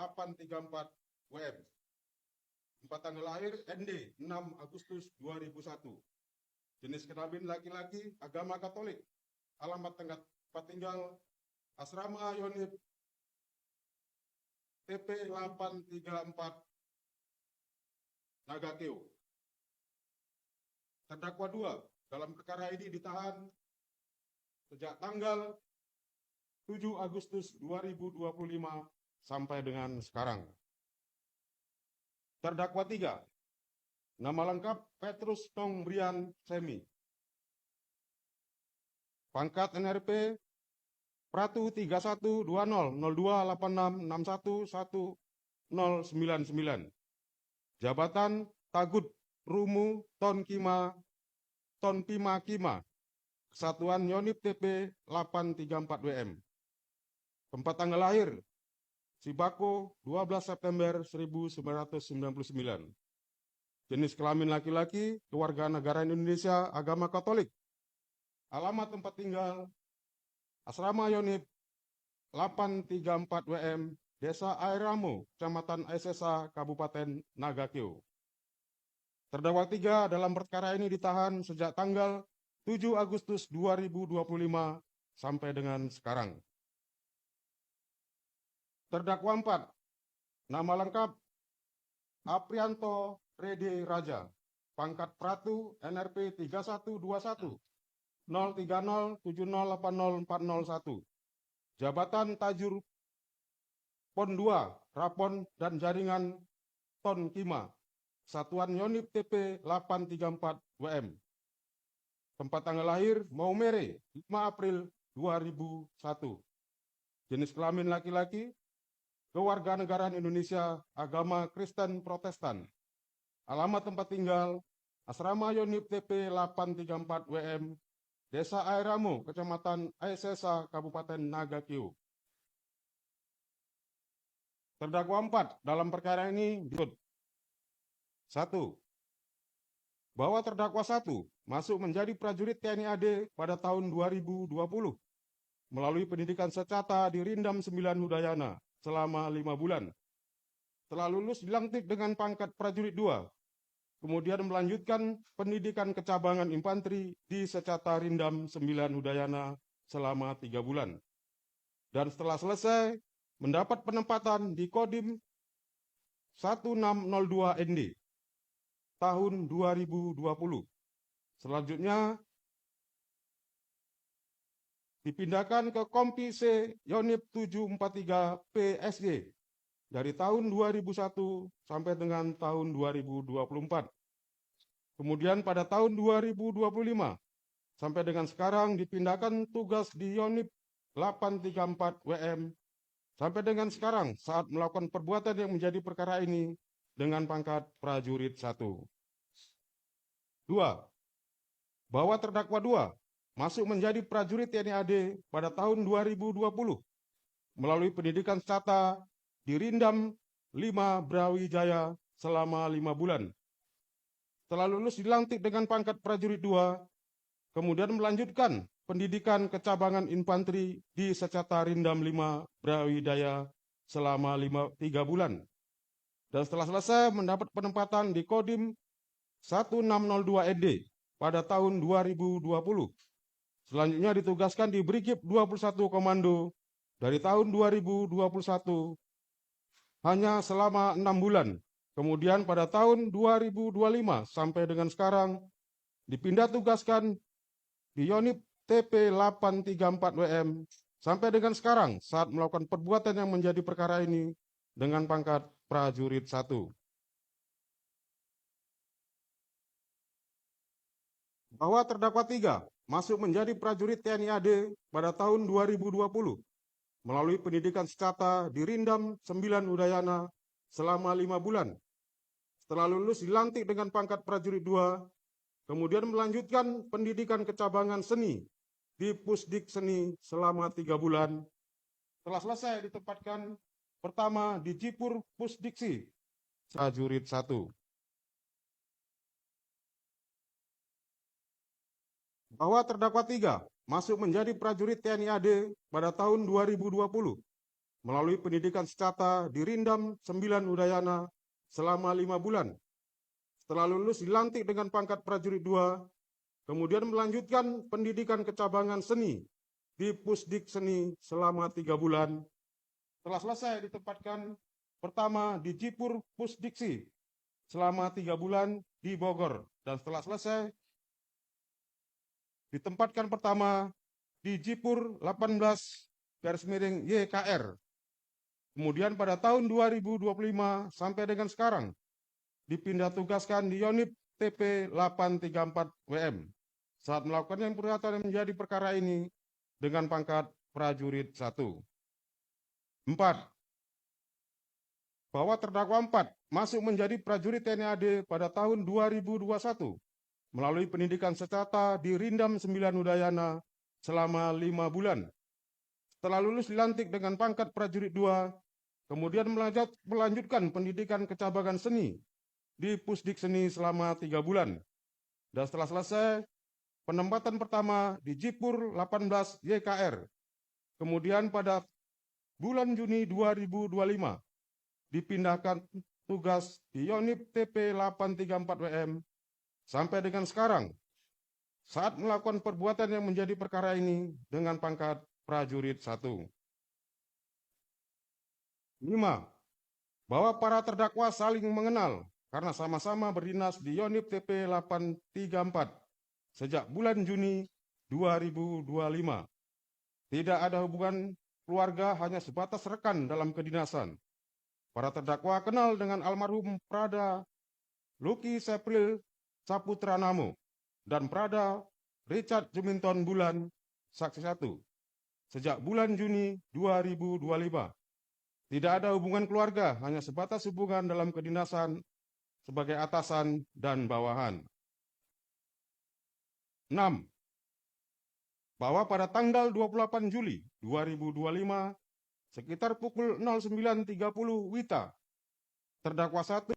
834 WM. Tempat tanggal lahir ND 6 Agustus 2001. Jenis kelamin laki-laki, agama Katolik. Alamat tempat tinggal Asrama Yonif TP 834 Nagakeo. Terdakwa 2 dalam perkara ini ditahan sejak tanggal 7 Agustus 2025 sampai dengan sekarang. Terdakwa 3, nama lengkap Petrus Tong Brian Semi. Pangkat NRP Pratu 31200286611099. Jabatan Tagut Rumu Ton Pima Kima. Kesatuan Yonif TP 834 WM. Tempat tanggal lahir Sibako 12 September 1999. Jenis kelamin laki-laki, kewarganegaraan Indonesia, agama Katolik. Alamat tempat tinggal Asrama Yonif 834 WM, Desa Airamo, Kecamatan Aisesa, Kabupaten Nagakeo. Terdakwa 3 dalam perkara ini ditahan sejak tanggal 7 Agustus 2025 sampai dengan sekarang. Terdakwa 4, nama lengkap Aprianto Rede Raja, pangkat Pratu NRP 3121 030708041. Jabatan Tajur Pon 2, Rapon dan Jaringan Ton Kima. Satuan Yonif TP 834 WM. Tempat tanggal lahir Maumere 5 April 2001. Jenis kelamin laki-laki, kewarganegaraan Indonesia, agama Kristen Protestan. Alamat tempat tinggal Asrama Yonif TP 834 WM, Desa Airamo, Kecamatan Aisesa, Kabupaten Nagakeo. Terdakwa 4 dalam perkara ini berikut. 1. Bahwa terdakwa 1 masuk menjadi prajurit TNI AD pada tahun 2020 melalui pendidikan secata di Rindam 9 Udayana selama 5 bulan. Setelah lulus dilantik dengan pangkat prajurit 2. Kemudian melanjutkan pendidikan kecabangan infanteri di Secata Rindam 9 Udayana selama 3 bulan. Dan setelah selesai, mendapat penempatan di Kodim 1602 ND tahun 2020. Selanjutnya, dipindahkan ke Kompi C Yonif 743 PSG dari tahun 2001 sampai dengan tahun 2024. Kemudian pada tahun 2025 sampai dengan sekarang dipindahkan tugas di Yonif 834 WM sampai dengan sekarang saat melakukan perbuatan yang menjadi perkara ini dengan pangkat prajurit 1. 2. Bahwa terdakwa 2 masuk menjadi prajurit TNI AD pada tahun 2020 melalui pendidikan secata di Rindam 5 Brawijaya selama 5 bulan. Setelah lulus dilantik dengan pangkat prajurit 2, kemudian melanjutkan pendidikan kecabangan infanteri di Secata Rindam 5 Brawijaya selama 3 bulan. Dan setelah selesai mendapat penempatan di Kodim 1602 ND pada tahun 2020. Selanjutnya ditugaskan di Brigif 21 Komando dari tahun 2021 hanya selama 6 bulan. Kemudian pada tahun 2025 sampai dengan sekarang dipindah tugaskan di Yonif TP 834 WM sampai dengan sekarang saat melakukan perbuatan yang menjadi perkara ini dengan pangkat prajurit 1. Bahwa terdakwa 3 masuk menjadi prajurit TNI AD pada tahun 2020 melalui pendidikan secata di Rindam 9 Udayana selama 5 bulan. Setelah lulus dilantik dengan pangkat prajurit 2, kemudian melanjutkan pendidikan kecabangan seni di Pusdik Seni selama 3 bulan. Setelah selesai ditempatkan pertama di Jipur Pusdiksi, prajurit 1. Bahwa terdakwa 3 masuk menjadi prajurit TNI AD pada tahun 2020 melalui pendidikan secata di Rindam 9 Udayana selama 5 bulan. Setelah lulus dilantik dengan pangkat prajurit 2, kemudian melanjutkan pendidikan kecabangan seni di Pusdik Seni selama 3 bulan. Setelah selesai ditempatkan pertama di Jipur Pusdiksi selama 3 bulan di Bogor, dan setelah selesai ditempatkan pertama di Jipur 18 YKR. Kemudian pada tahun 2025 sampai dengan sekarang dipindah tugaskan di Yonif TP 834 WM saat melakukan yang perbuatan yang menjadi perkara ini dengan pangkat prajurit 1. 4. Bahwa terdakwa 4 masuk menjadi prajurit TNI AD pada tahun 2021 melalui pendidikan secata di Rindam 9 Udayana selama 5 bulan. Setelah lulus dilantik dengan pangkat prajurit 2, kemudian melanjutkan pendidikan kecabangan seni di Pusdik Seni selama 3 bulan. Dan setelah selesai, penempatan pertama di Jipur 18 YKR. Kemudian pada bulan Juni 2025, dipindahkan tugas di Yonif TP 834 WM sampai dengan sekarang saat melakukan perbuatan yang menjadi perkara ini dengan pangkat prajurit 1. 5. Bahwa para terdakwa saling mengenal karena sama-sama berdinas di Yonif TP 834 sejak bulan Juni 2025. Tidak ada hubungan keluarga, hanya sebatas rekan dalam kedinasan. Para terdakwa kenal dengan almarhum Prada Luki Sepril Saputra Namo dan Prada Richard Juminton Bulan, saksi 1, sejak bulan Juni 2025. Tidak ada hubungan keluarga, hanya sebatas hubungan dalam kedinasan sebagai atasan dan bawahan. 6. Bahwa pada tanggal 28 Juli 2025, sekitar pukul 09.30 WITA, terdakwa 1